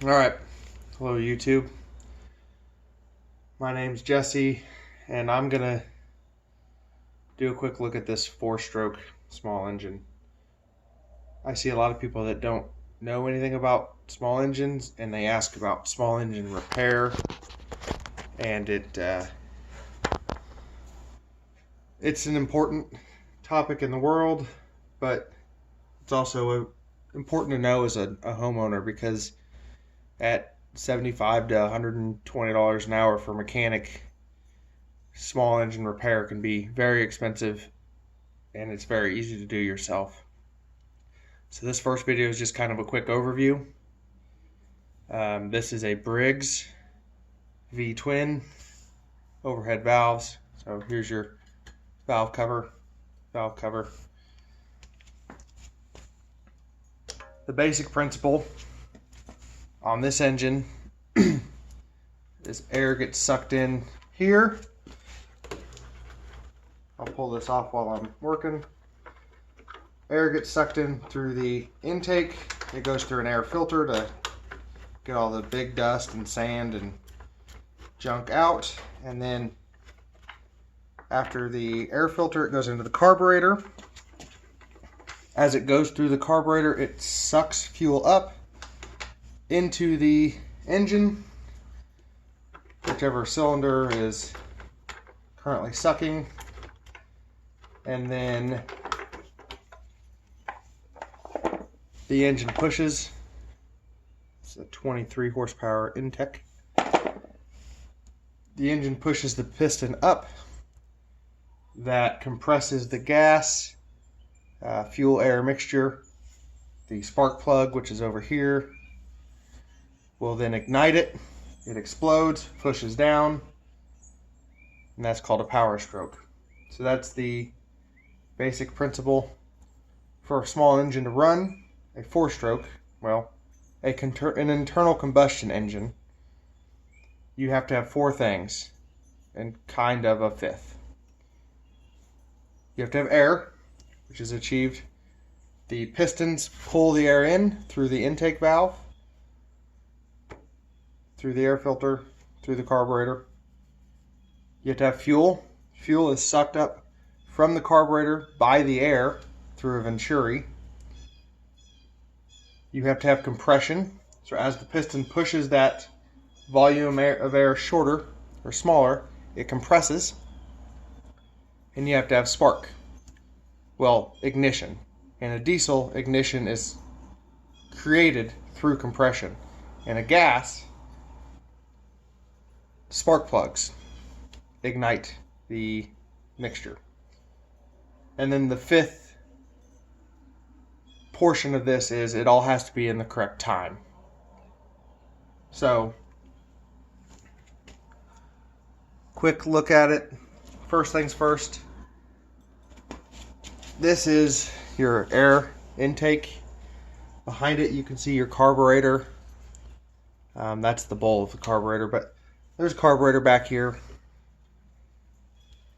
Alright, hello YouTube. My name's Jesse, and I'm gonna do a quick look at this 4-stroke small engine. I see a lot of people that don't know anything about small engines, and they ask about small engine repair, and it's an important topic in the world, but it's also important to know as a homeowner, because at $75 to $120 an hour for mechanic, small engine repair can be very expensive, and it's very easy to do yourself. So this first video is just kind of a quick overview. This is a Briggs V-twin overhead valves. So here's your valve cover. The basic principle on this engine is air gets sucked in here. I'll pull this off while I'm working. Air gets sucked in through the intake. It goes through an air filter to get all the big dust and sand and junk out. And then after the air filter, it goes into the carburetor. As it goes through the carburetor, it sucks fuel up into the engine, whichever cylinder is currently sucking, and then the engine pushes. It's a 23 horsepower Intech. The engine pushes the piston up. That compresses the gas, fuel air mixture. The spark plug, which is over here, will then ignite it. It explodes, pushes down, and that's called a power stroke. So that's the basic principle for a small engine to run. A 4-stroke, well, an internal combustion engine, you have to have 4 things and kind of a 5th. You have to have air, which is achieved. The pistons pull the air in through the intake valve, through the air filter, through the carburetor. You have to have fuel. Fuel is sucked up from the carburetor by the air through a venturi. You have to have compression. So as the piston pushes that volume of air shorter or smaller, it compresses. And you have to have spark. Well, ignition. In a diesel, ignition is created through compression. In a gas, spark plugs ignite the mixture. And then the 5th portion of this is it all has to be in the correct time. So, quick look at it. First things first. This is your air intake. Behind it you can see your carburetor. That's the bowl of the carburetor, but there's a carburetor back here.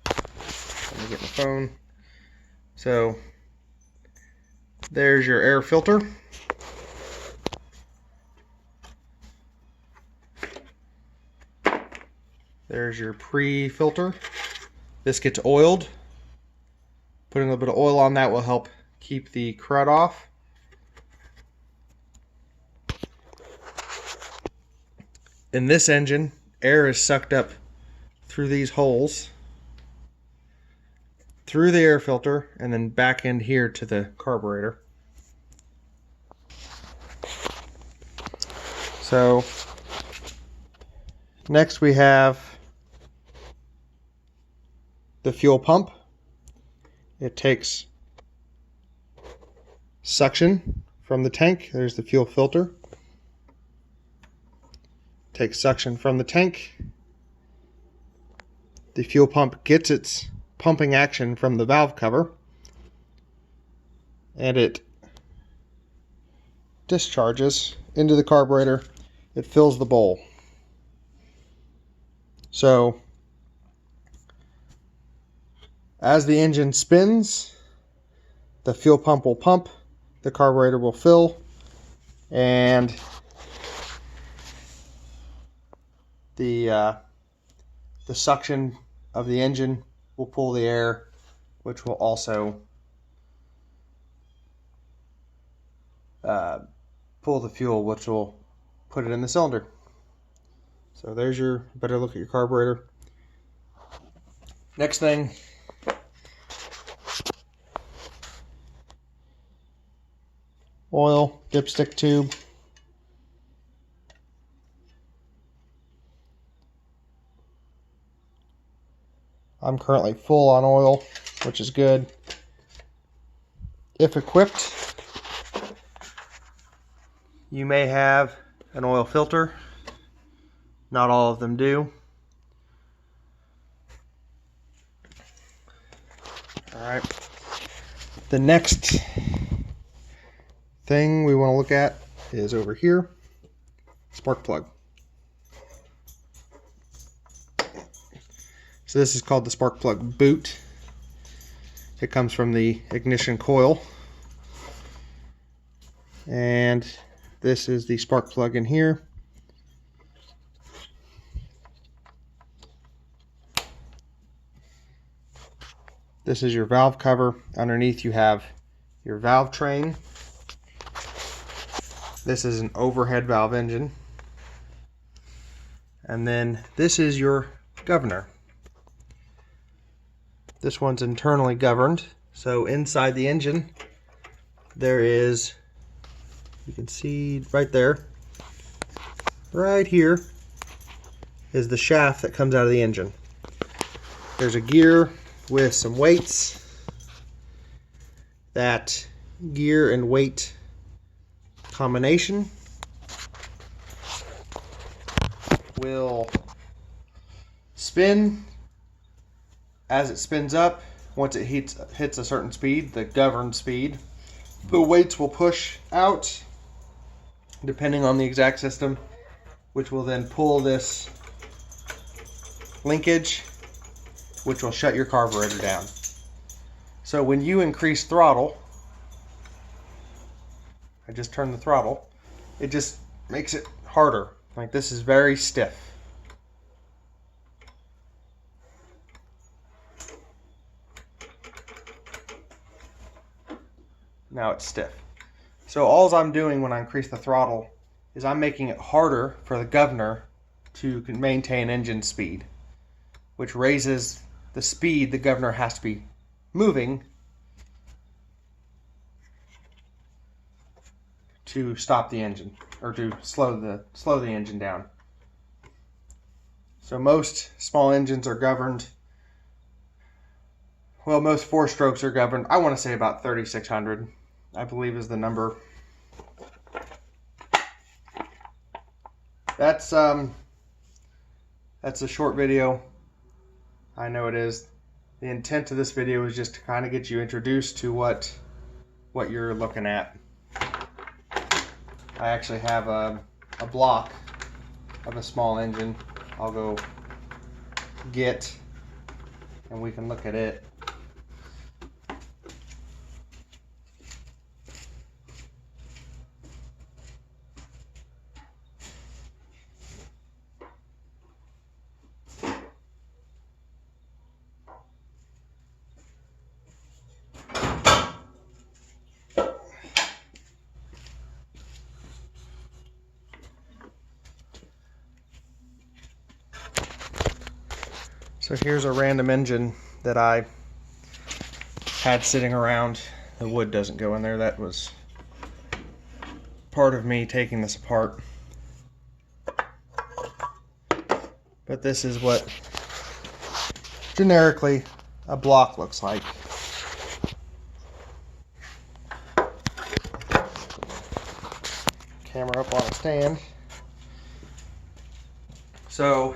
Let me get my phone. So there's your air filter. There's your pre-filter. This gets oiled. Putting a little bit of oil on that will help keep the crud off. In this engine, air is sucked up through these holes, through the air filter, and then back in here to the carburetor. So next we have the fuel pump. It takes suction from the tank. There's the fuel filter. Takes suction from the tank. The fuel pump gets its pumping action from the valve cover, and it discharges into the carburetor. It fills the bowl. So as the engine spins, the fuel pump will pump, the carburetor will fill, and the suction of the engine will pull the air, which will also pull the fuel, which will put it in the cylinder. So there's your better look at your carburetor. Next thing, oil, dipstick tube. I'm currently full on oil, which is good. If equipped, you may have an oil filter. Not all of them do. Alright. The next thing we want to look at is over here. Spark plug. So this is called the spark plug boot. It comes from the ignition coil. And this is the spark plug in here. This is your valve cover. Underneath you have your valve train. This is an overhead valve engine. And then this is your governor. This one's internally governed. So inside the engine, there is, you can see right there, right here is the shaft that comes out of the engine. There's a gear with some weights. That gear and weight combination will spin. As it spins up, once it hits a certain speed, the governed speed, the weights will push out depending on the exact system, which will then pull this linkage, which will shut your carburetor down. So when you increase throttle, I just turned the throttle, it just makes it harder. Like this is very stiff. Now it's stiff. So all I'm doing when I increase the throttle is I'm making it harder for the governor to maintain engine speed, which raises the speed the governor has to be moving to stop the engine, or to slow the engine down. So most small engines are governed, well, most 4-strokes are governed, I want to say about 3,600, I believe is the number. That's a short video. I know it is. The intent of this video is just to kind of get you introduced to what you're looking at. I actually have a block of a small engine. I'll go get, and we can look at it. So here's a random engine that I had sitting around. The wood doesn't go in there. That was part of me taking this apart. But this is what generically a block looks like. Camera up on a stand. So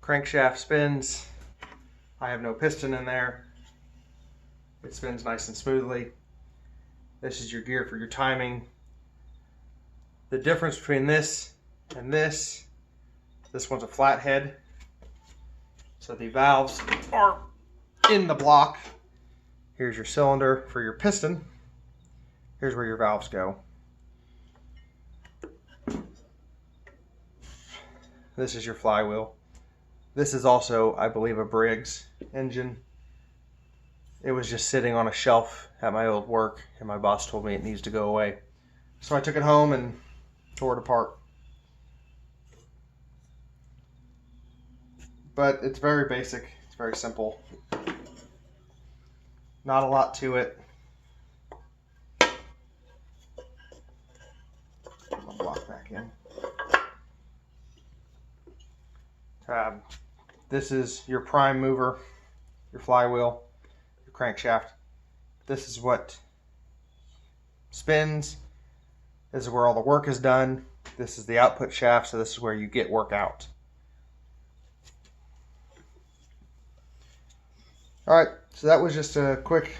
crankshaft spins. I have no piston in there. It spins nice and smoothly. This is your gear for your timing. The difference between this and this one's a flathead. So the valves are in the block. Here's your cylinder for your piston. Here's where your valves go. This is your flywheel. This is also, I believe, a Briggs engine. It was just sitting on a shelf at my old work, and my boss told me it needs to go away. So I took it home and tore it apart. But it's very basic. It's very simple. Not a lot to it. Put my block back in. This is your prime mover, your flywheel, your crankshaft. This is what spins. This is where all the work is done. This is the output shaft, so this is where you get work out. Alright, so that was just a quick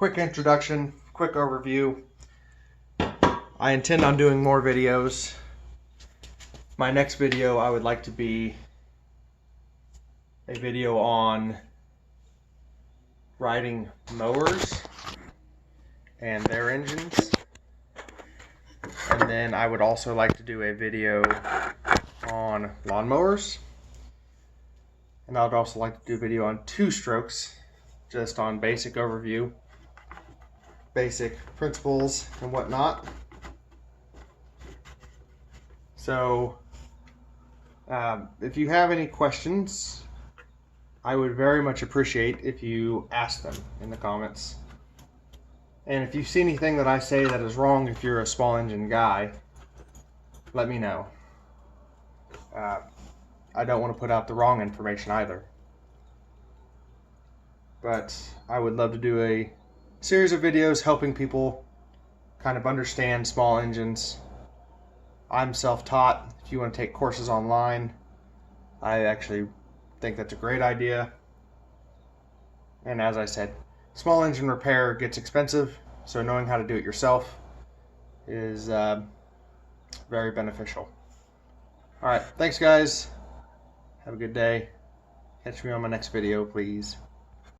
introduction, quick overview. I intend on doing more videos. My next video I would like to be a video on riding mowers and their engines. And then I would also like to do a video on lawnmowers. And I would also like to do a video on two-strokes, just on basic overview, basic principles and whatnot. So, if you have any questions, I would very much appreciate if you ask them in the comments. And if you see anything that I say that is wrong, if you're a small engine guy, let me know. I don't want to put out the wrong information either. But I would love to do a series of videos helping people kind of understand small engines. I'm self-taught. If you want to take courses online, I actually think that's a great idea. And as I said, small engine repair gets expensive, so knowing how to do it yourself is very beneficial. Alright, thanks guys. Have a good day. Catch me on my next video, please.